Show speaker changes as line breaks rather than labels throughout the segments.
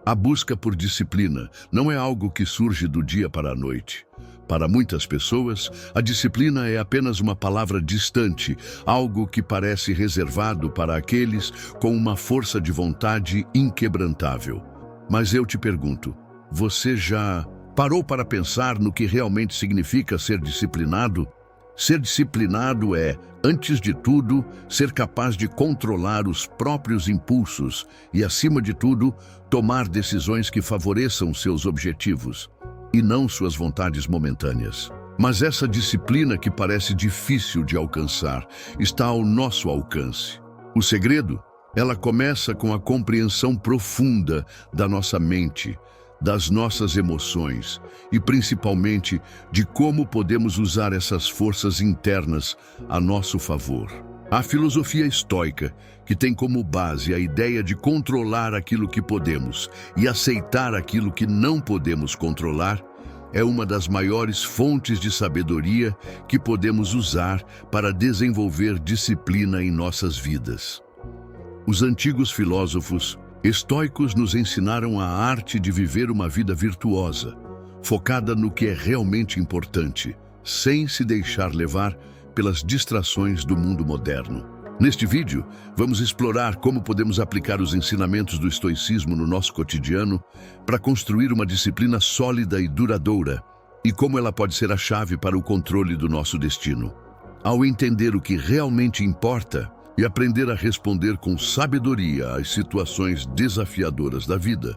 A busca por disciplina não é algo que surge do dia para a noite. Para muitas pessoas, a disciplina é apenas uma palavra distante, algo que parece reservado para aqueles com uma força de vontade inquebrantável. Mas eu te pergunto, você já parou para pensar no que realmente significa ser disciplinado? Ser disciplinado é, antes de tudo, ser capaz de controlar os próprios impulsos e, acima de tudo, tomar decisões que favoreçam seus objetivos e não suas vontades momentâneas. Mas essa disciplina que parece difícil de alcançar está ao nosso alcance. O segredo? Ela começa com a compreensão profunda da nossa mente, das nossas emoções e principalmente de como podemos usar essas forças internas a nosso favor. A filosofia estoica, que tem como base a ideia de controlar aquilo que podemos e aceitar aquilo que não podemos controlar, é uma das maiores fontes de sabedoria que podemos usar para desenvolver disciplina em nossas vidas. Os antigos filósofos estoicos nos ensinaram a arte de viver uma vida virtuosa, focada no que é realmente importante, sem se deixar levar pelas distrações do mundo moderno. Neste vídeo, vamos explorar como podemos aplicar os ensinamentos do estoicismo no nosso cotidiano para construir uma disciplina sólida e duradoura, e como ela pode ser a chave para o controle do nosso destino. Ao entender o que realmente importa, e aprender a responder com sabedoria às situações desafiadoras da vida,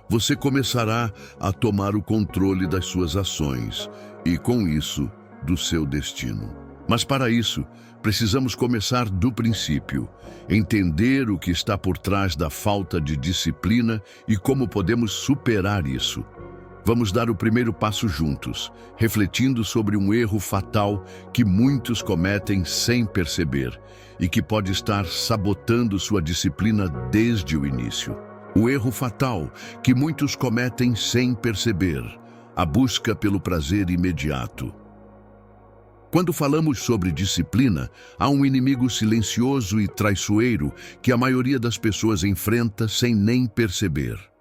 você começará a tomar o controle das suas ações e, com isso, do seu destino. Mas para isso, precisamos começar do princípio, entender o que está por trás da falta de disciplina e como podemos superar isso. Vamos dar o primeiro passo juntos, refletindo sobre um erro fatal que muitos cometem sem perceber e que pode estar sabotando sua disciplina desde o início. O erro fatal que muitos cometem sem perceber, a busca pelo prazer imediato. Quando falamos sobre disciplina, há um inimigo silencioso e traiçoeiro que a maioria das pessoas enfrenta sem nem perceber.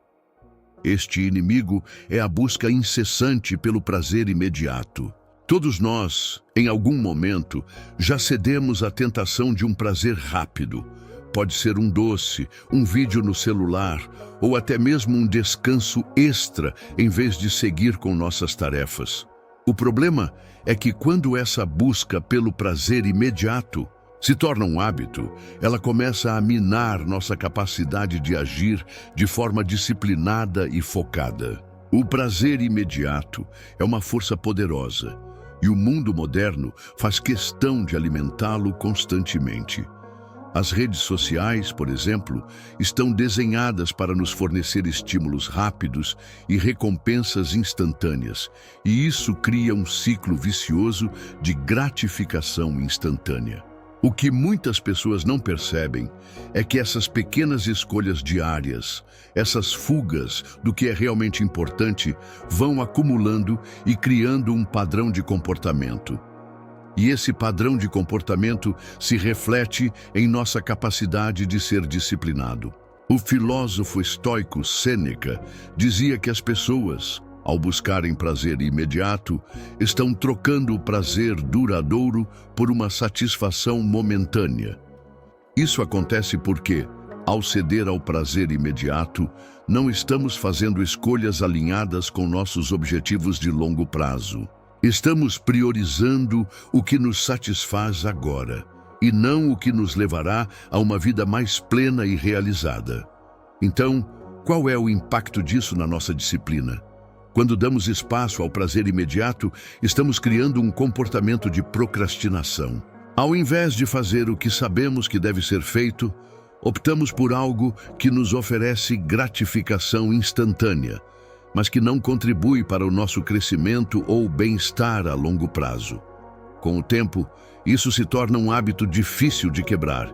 Este inimigo é a busca incessante pelo prazer imediato. Todos nós, em algum momento, já cedemos à tentação de um prazer rápido. Pode ser um doce, um vídeo no celular ou até mesmo um descanso extra em vez de seguir com nossas tarefas. O problema é que quando essa busca pelo prazer imediato se torna um hábito, ela começa a minar nossa capacidade de agir de forma disciplinada e focada. O prazer imediato é uma força poderosa, e o mundo moderno faz questão de alimentá-lo constantemente. As redes sociais, por exemplo, estão desenhadas para nos fornecer estímulos rápidos e recompensas instantâneas, e isso cria um ciclo vicioso de gratificação instantânea. O que muitas pessoas não percebem é que essas pequenas escolhas diárias, essas fugas do que é realmente importante, vão acumulando e criando um padrão de comportamento. E esse padrão de comportamento se reflete em nossa capacidade de ser disciplinado. O filósofo estoico Sêneca dizia que as pessoas, ao buscarem prazer imediato, estão trocando o prazer duradouro por uma satisfação momentânea. Isso acontece porque, ao ceder ao prazer imediato, não estamos fazendo escolhas alinhadas com nossos objetivos de longo prazo. Estamos priorizando o que nos satisfaz agora, e não o que nos levará a uma vida mais plena e realizada. Então, qual é o impacto disso na nossa disciplina? Quando damos espaço ao prazer imediato, estamos criando um comportamento de procrastinação. Ao invés de fazer o que sabemos que deve ser feito, optamos por algo que nos oferece gratificação instantânea, mas que não contribui para o nosso crescimento ou bem-estar a longo prazo. Com o tempo, isso se torna um hábito difícil de quebrar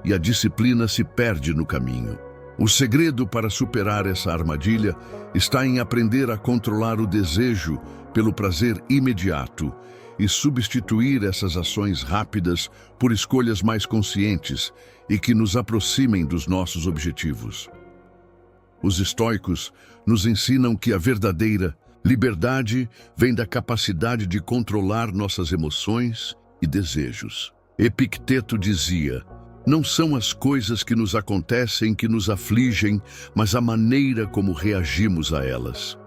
e a disciplina se perde no caminho. O segredo para superar essa armadilha está em aprender a controlar o desejo pelo prazer imediato e substituir essas ações rápidas por escolhas mais conscientes e que nos aproximem dos nossos objetivos. Os estoicos nos ensinam que a verdadeira liberdade vem da capacidade de controlar nossas emoções e desejos. Epicteto dizia: não são as coisas que nos acontecem que nos afligem, mas a maneira como reagimos a elas.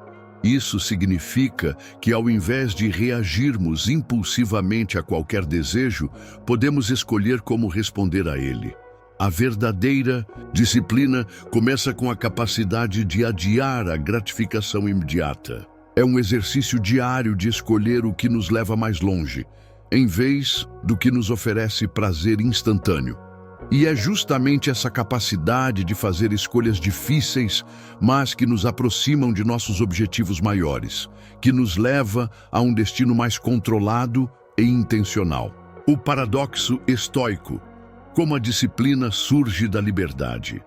Isso significa que, ao invés de reagirmos impulsivamente a qualquer desejo, podemos escolher como responder a ele. A verdadeira disciplina começa com a capacidade de adiar a gratificação imediata. É um exercício diário de escolher o que nos leva mais longe, em vez do que nos oferece prazer instantâneo. E é justamente essa capacidade de fazer escolhas difíceis, mas que nos aproximam de nossos objetivos maiores, que nos leva a um destino mais controlado e intencional. O paradoxo estoico: como a disciplina surge da liberdade.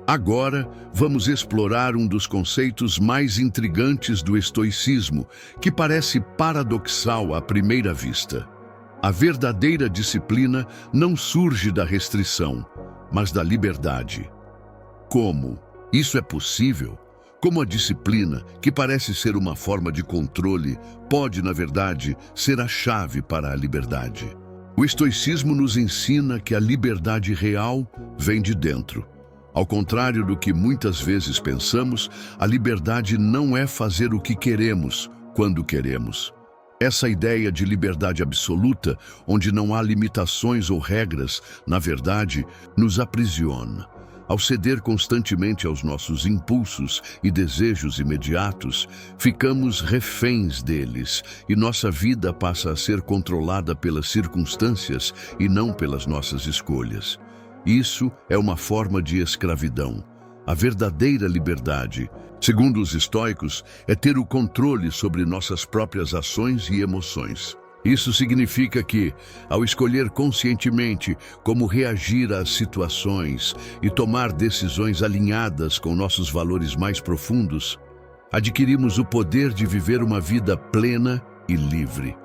Agora, vamos explorar um dos conceitos mais intrigantes do estoicismo, que parece paradoxal à primeira vista. A verdadeira disciplina não surge da restrição, mas da liberdade. Como? Isso é possível? Como a disciplina, que parece ser uma forma de controle, pode, na verdade, ser a chave para a liberdade? O estoicismo nos ensina que a liberdade real vem de dentro. Ao contrário do que muitas vezes pensamos, a liberdade não é fazer o que queremos, quando queremos. Essa ideia de liberdade absoluta, onde não há limitações ou regras, na verdade, nos aprisiona. Ao ceder constantemente aos nossos impulsos e desejos imediatos, ficamos reféns deles e nossa vida passa a ser controlada pelas circunstâncias e não pelas nossas escolhas. Isso é uma forma de escravidão. A verdadeira liberdade, segundo os estoicos, é ter o controle sobre nossas próprias ações e emoções. Isso significa que, ao escolher conscientemente como reagir às situações e tomar decisões alinhadas com nossos valores mais profundos, adquirimos o poder de viver uma vida plena e livre.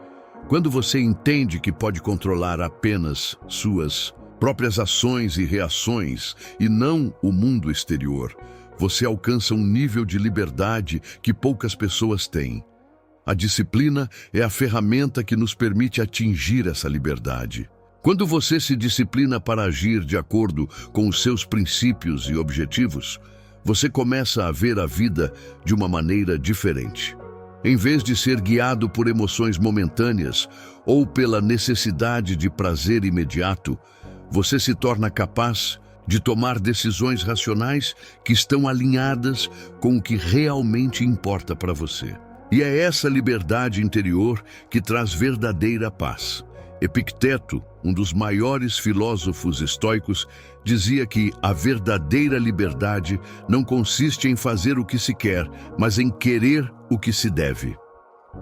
Quando você entende que pode controlar apenas suas próprias ações e reações e não o mundo exterior, você alcança um nível de liberdade que poucas pessoas têm. A disciplina é a ferramenta que nos permite atingir essa liberdade. Quando você se disciplina para agir de acordo com os seus princípios e objetivos, você começa a ver a vida de uma maneira diferente. Em vez de ser guiado por emoções momentâneas ou pela necessidade de prazer imediato, você se torna capaz de tomar decisões racionais que estão alinhadas com o que realmente importa para você. E é essa liberdade interior que traz verdadeira paz. Epicteto, um dos maiores filósofos estoicos, dizia que a verdadeira liberdade não consiste em fazer o que se quer, mas em querer o que se deve.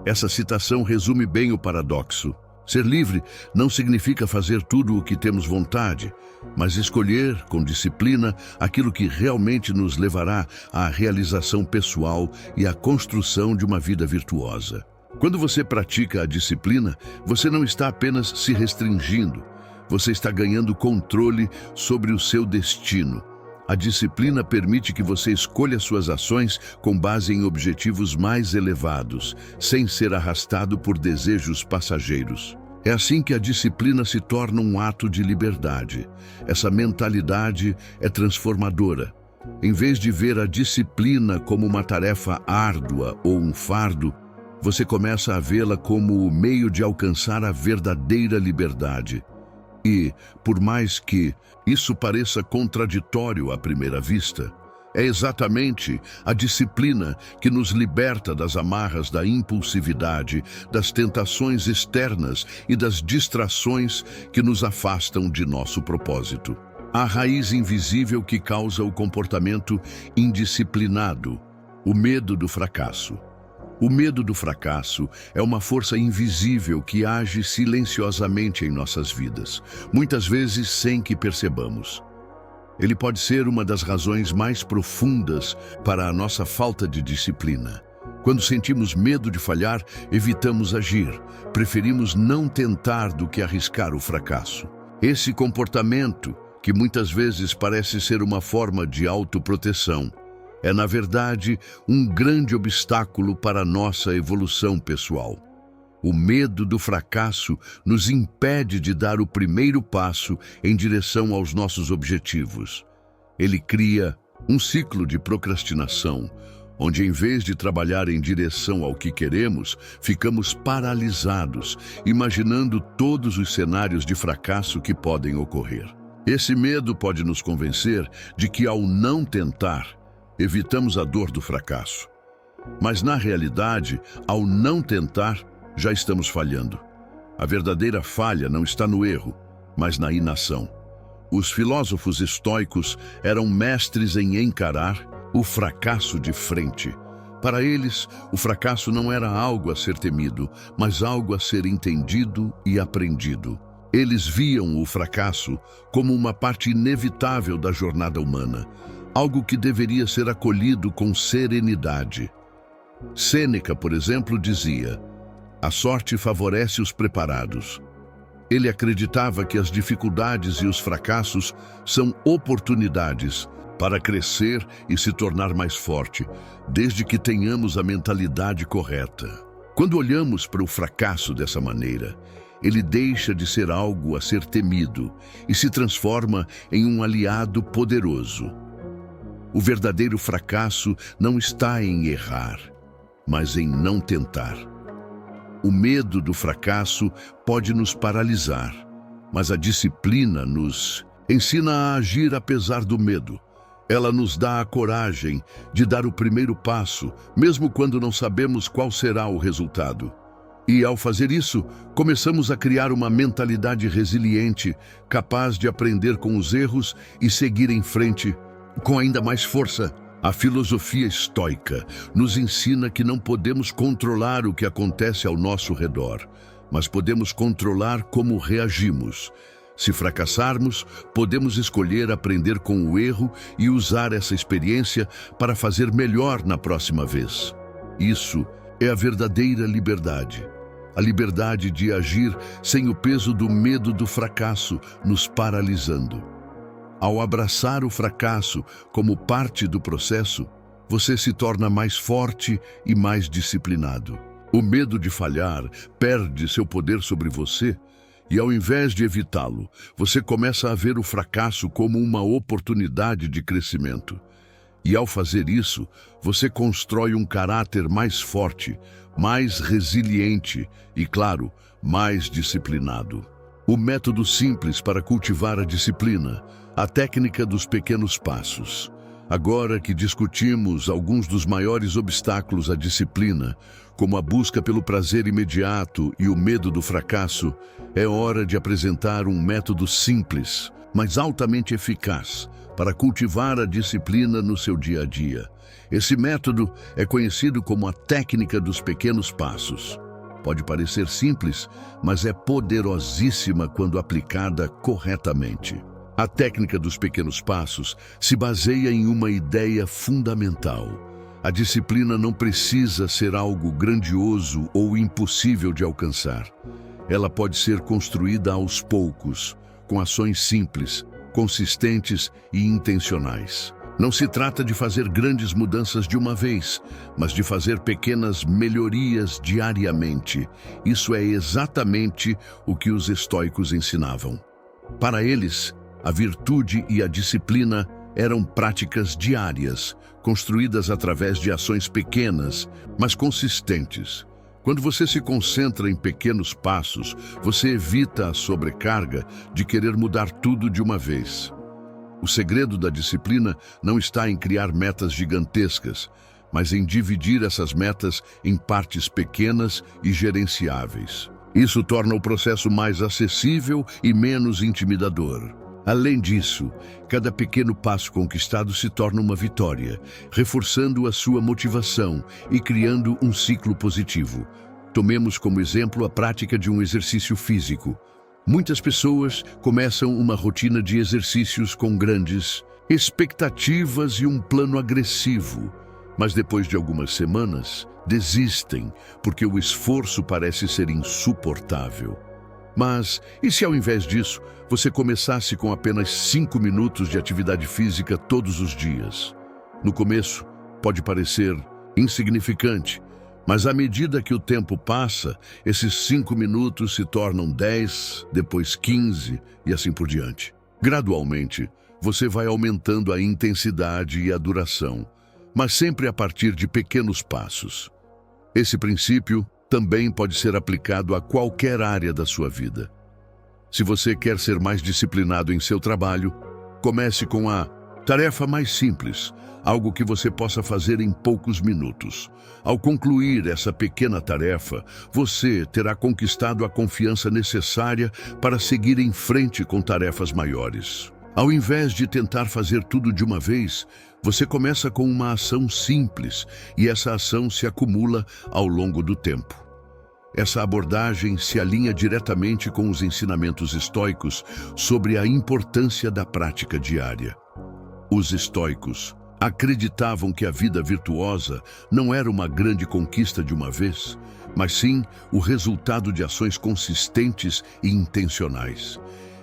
Essa citação resume bem o paradoxo. Ser livre não significa fazer tudo o que temos vontade, mas escolher com disciplina aquilo que realmente nos levará à realização pessoal e à construção de uma vida virtuosa. Quando você pratica a disciplina, você não está apenas se restringindo, você está ganhando controle sobre o seu destino. A disciplina permite que você escolha suas ações com base em objetivos mais elevados, sem ser arrastado por desejos passageiros. É assim que a disciplina se torna um ato de liberdade. Essa mentalidade é transformadora. Em vez de ver a disciplina como uma tarefa árdua ou um fardo, você começa a vê-la como o meio de alcançar a verdadeira liberdade. E, por mais que isso pareça contraditório à primeira vista, é exatamente a disciplina que nos liberta das amarras da impulsividade, das tentações externas e das distrações que nos afastam de nosso propósito. A raiz invisível que causa o comportamento indisciplinado, o medo do fracasso. O medo do fracasso é uma força invisível que age silenciosamente em nossas vidas, muitas vezes sem que percebamos. Ele pode ser uma das razões mais profundas para a nossa falta de disciplina. Quando sentimos medo de falhar, evitamos agir. Preferimos não tentar do que arriscar o fracasso. Esse comportamento, que muitas vezes parece ser uma forma de autoproteção, É, na verdade, um grande obstáculo para a nossa evolução pessoal. O medo do fracasso nos impede de dar o primeiro passo em direção aos nossos objetivos. Ele cria um ciclo de procrastinação, onde em vez de trabalhar em direção ao que queremos, ficamos paralisados, imaginando todos os cenários de fracasso que podem ocorrer. Esse medo pode nos convencer de que, ao não tentar, evitamos a dor do fracasso. Mas, na realidade, ao não tentar, já estamos falhando. A verdadeira falha não está no erro, mas na inação. Os filósofos estoicos eram mestres em encarar o fracasso de frente. Para eles, o fracasso não era algo a ser temido, mas algo a ser entendido e aprendido. Eles viam o fracasso como uma parte inevitável da jornada humana, algo que deveria ser acolhido com serenidade. Sêneca, por exemplo, dizia: "A sorte favorece os preparados." Ele acreditava que as dificuldades e os fracassos são oportunidades para crescer e se tornar mais forte, desde que tenhamos a mentalidade correta. Quando olhamos para o fracasso dessa maneira, ele deixa de ser algo a ser temido e se transforma em um aliado poderoso. O verdadeiro fracasso não está em errar, mas em não tentar. O medo do fracasso pode nos paralisar, mas a disciplina nos ensina a agir apesar do medo. Ela nos dá a coragem de dar o primeiro passo, mesmo quando não sabemos qual será o resultado. E, ao fazer isso, começamos a criar uma mentalidade resiliente, capaz de aprender com os erros e seguir em frente com ainda mais força. A filosofia estoica nos ensina que não podemos controlar o que acontece ao nosso redor, mas podemos controlar como reagimos. Se fracassarmos, podemos escolher aprender com o erro e usar essa experiência para fazer melhor na próxima vez. Isso é a verdadeira liberdade. A liberdade de agir sem o peso do medo do fracasso nos paralisando. Ao abraçar o fracasso como parte do processo, você se torna mais forte e mais disciplinado. O medo de falhar perde seu poder sobre você e, ao invés de evitá-lo, você começa a ver o fracasso como uma oportunidade de crescimento. E, ao fazer isso, você constrói um caráter mais forte, mais resiliente e, claro, mais disciplinado. O método simples para cultivar a disciplina, a técnica dos pequenos passos. Agora que discutimos alguns dos maiores obstáculos à disciplina, como a busca pelo prazer imediato e o medo do fracasso, é hora de apresentar um método simples, mas altamente eficaz, para cultivar a disciplina no seu dia a dia. Esse método é conhecido como a técnica dos pequenos passos. Pode parecer simples, mas é poderosíssima quando aplicada corretamente. A técnica dos pequenos passos se baseia em uma ideia fundamental. A disciplina não precisa ser algo grandioso ou impossível de alcançar. Ela pode ser construída aos poucos, com ações simples, consistentes e intencionais. Não se trata de fazer grandes mudanças de uma vez, mas de fazer pequenas melhorias diariamente. Isso é exatamente o que os estoicos ensinavam. Para eles, a virtude e a disciplina eram práticas diárias, construídas através de ações pequenas, mas consistentes. Quando você se concentra em pequenos passos, você evita a sobrecarga de querer mudar tudo de uma vez. O segredo da disciplina não está em criar metas gigantescas, mas em dividir essas metas em partes pequenas e gerenciáveis. Isso torna o processo mais acessível e menos intimidador. Além disso, cada pequeno passo conquistado se torna uma vitória, reforçando a sua motivação e criando um ciclo positivo. Tomemos como exemplo a prática de um exercício físico. Muitas pessoas começam uma rotina de exercícios com grandes expectativas e um plano agressivo, mas depois de algumas semanas, desistem porque o esforço parece ser insuportável. Mas, e se ao invés disso, você começasse com apenas 5 minutos de atividade física todos os dias? No começo, pode parecer insignificante, mas à medida que o tempo passa, esses 5 minutos se tornam 10, depois 15 e assim por diante. Gradualmente, você vai aumentando a intensidade e a duração, mas sempre a partir de pequenos passos. Esse princípio também pode ser aplicado a qualquer área da sua vida. Se você quer ser mais disciplinado em seu trabalho, comece com a tarefa mais simples, algo que você possa fazer em poucos minutos. Ao concluir essa pequena tarefa, você terá conquistado a confiança necessária para seguir em frente com tarefas maiores. Ao invés de tentar fazer tudo de uma vez, você começa com uma ação simples e essa ação se acumula ao longo do tempo. Essa abordagem se alinha diretamente com os ensinamentos estoicos sobre a importância da prática diária. Os estoicos acreditavam que a vida virtuosa não era uma grande conquista de uma vez, mas sim o resultado de ações consistentes e intencionais.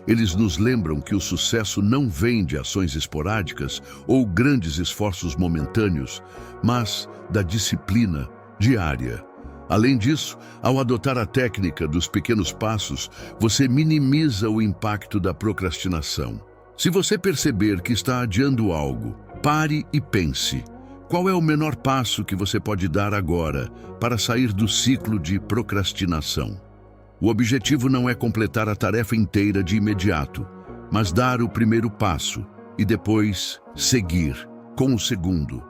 Eles nos lembram que o sucesso não vem de ações esporádicas ou grandes esforços momentâneos, mas da disciplina diária. Além disso, ao adotar a técnica dos pequenos passos, você minimiza o impacto da procrastinação. Se você perceber que está adiando algo, pare e pense. Qual é o menor passo que você pode dar agora para sair do ciclo de procrastinação? O objetivo não é completar a tarefa inteira de imediato, mas dar o primeiro passo e depois seguir com o segundo.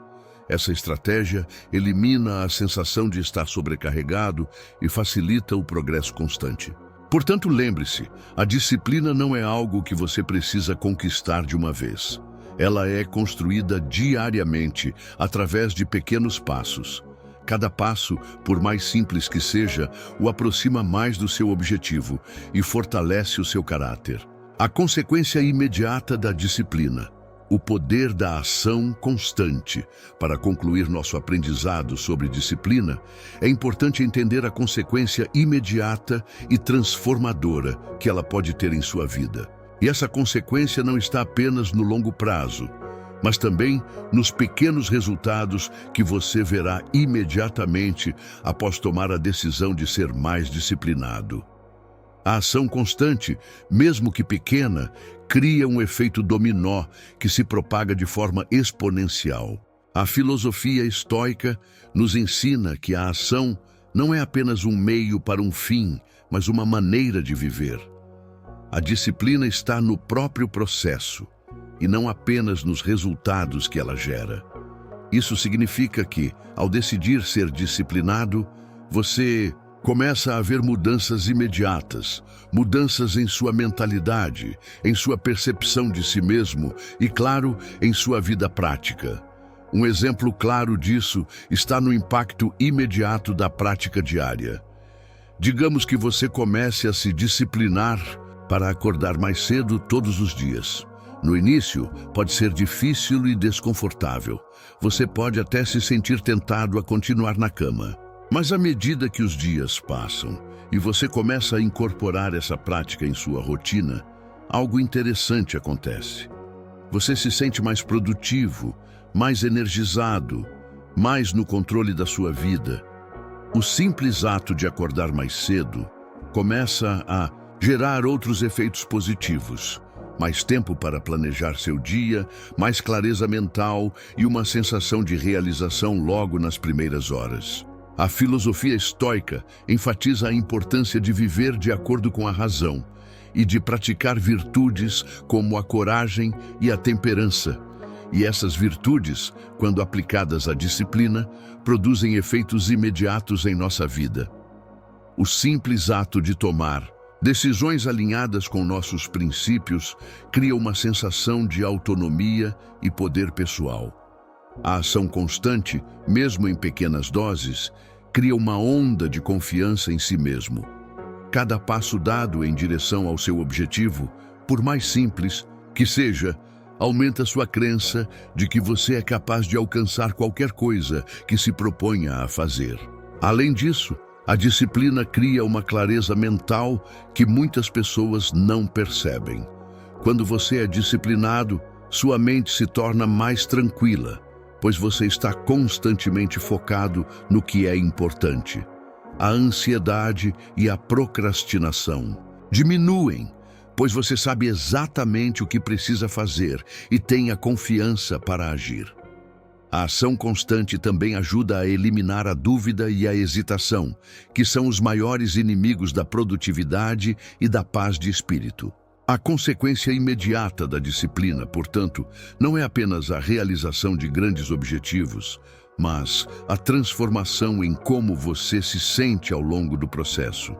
Essa estratégia elimina a sensação de estar sobrecarregado e facilita o progresso constante. Portanto, lembre-se, a disciplina não é algo que você precisa conquistar de uma vez. Ela é construída diariamente através de pequenos passos. Cada passo, por mais simples que seja, o aproxima mais do seu objetivo e fortalece o seu caráter. A consequência imediata da disciplina, o poder da ação constante. Para concluir nosso aprendizado sobre disciplina, é importante entender a consequência imediata e transformadora que ela pode ter em sua vida. E essa consequência não está apenas no longo prazo, mas também nos pequenos resultados que você verá imediatamente após tomar a decisão de ser mais disciplinado. A ação constante, mesmo que pequena, cria um efeito dominó que se propaga de forma exponencial. A filosofia estoica nos ensina que a ação não é apenas um meio para um fim, mas uma maneira de viver. A disciplina está no próprio processo e não apenas nos resultados que ela gera. Isso significa que, ao decidir ser disciplinado, você começa a ver mudanças imediatas, mudanças em sua mentalidade, em sua percepção de si mesmo e, claro, em sua vida prática. Um exemplo claro disso está no impacto imediato da prática diária. Digamos que você comece a se disciplinar para acordar mais cedo todos os dias. No início, pode ser difícil e desconfortável. Você pode até se sentir tentado a continuar na cama. Mas à medida que os dias passam e você começa a incorporar essa prática em sua rotina, algo interessante acontece. Você se sente mais produtivo, mais energizado, mais no controle da sua vida. O simples ato de acordar mais cedo começa a gerar outros efeitos positivos. Mais tempo para planejar seu dia, mais clareza mental e uma sensação de realização logo nas primeiras horas. A filosofia estoica enfatiza a importância de viver de acordo com a razão e de praticar virtudes como a coragem e a temperança. E essas virtudes, quando aplicadas à disciplina, produzem efeitos imediatos em nossa vida. O simples ato de tomar decisões alinhadas com nossos princípios cria uma sensação de autonomia e poder pessoal. A ação constante, mesmo em pequenas doses, cria uma onda de confiança em si mesmo. Cada passo dado em direção ao seu objetivo, por mais simples que seja, aumenta sua crença de que você é capaz de alcançar qualquer coisa que se proponha a fazer. Além disso, a disciplina cria uma clareza mental que muitas pessoas não percebem. Quando você é disciplinado, sua mente se torna mais tranquila. pois você está constantemente focado no que é importante. A ansiedade e a procrastinação diminuem, pois você sabe exatamente o que precisa fazer e tem a confiança para agir. A ação constante também ajuda a eliminar a dúvida e a hesitação, que são os maiores inimigos da produtividade e da paz de espírito. A consequência imediata da disciplina, portanto, não é apenas a realização de grandes objetivos, mas a transformação em como você se sente ao longo do processo.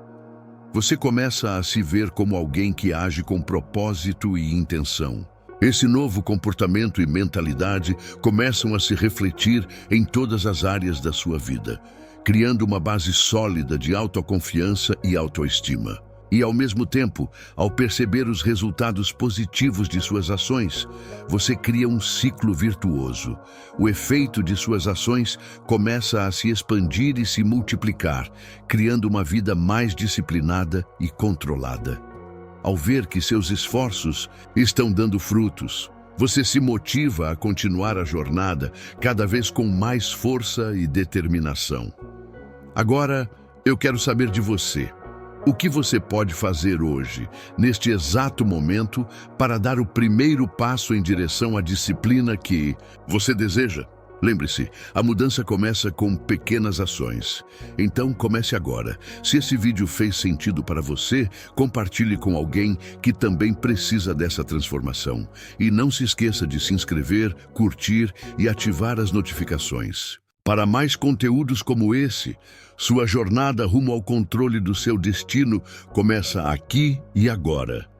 Você começa a se ver como alguém que age com propósito e intenção. Esse novo comportamento e mentalidade começam a se refletir em todas as áreas da sua vida, criando uma base sólida de autoconfiança e autoestima. E, ao mesmo tempo, ao perceber os resultados positivos de suas ações, você cria um ciclo virtuoso. O efeito de suas ações começa a se expandir e se multiplicar, criando uma vida mais disciplinada e controlada. Ao ver que seus esforços estão dando frutos, você se motiva a continuar a jornada cada vez com mais força e determinação. Agora, eu quero saber de você. O que você pode fazer hoje, neste exato momento, para dar o primeiro passo em direção à disciplina que você deseja? Lembre-se, a mudança começa com pequenas ações. Então comece agora. Se esse vídeo fez sentido para você, compartilhe com alguém que também precisa dessa transformação. E não se esqueça de se inscrever, curtir e ativar as notificações. Para mais conteúdos como esse, sua jornada rumo ao controle do seu destino começa aqui e agora.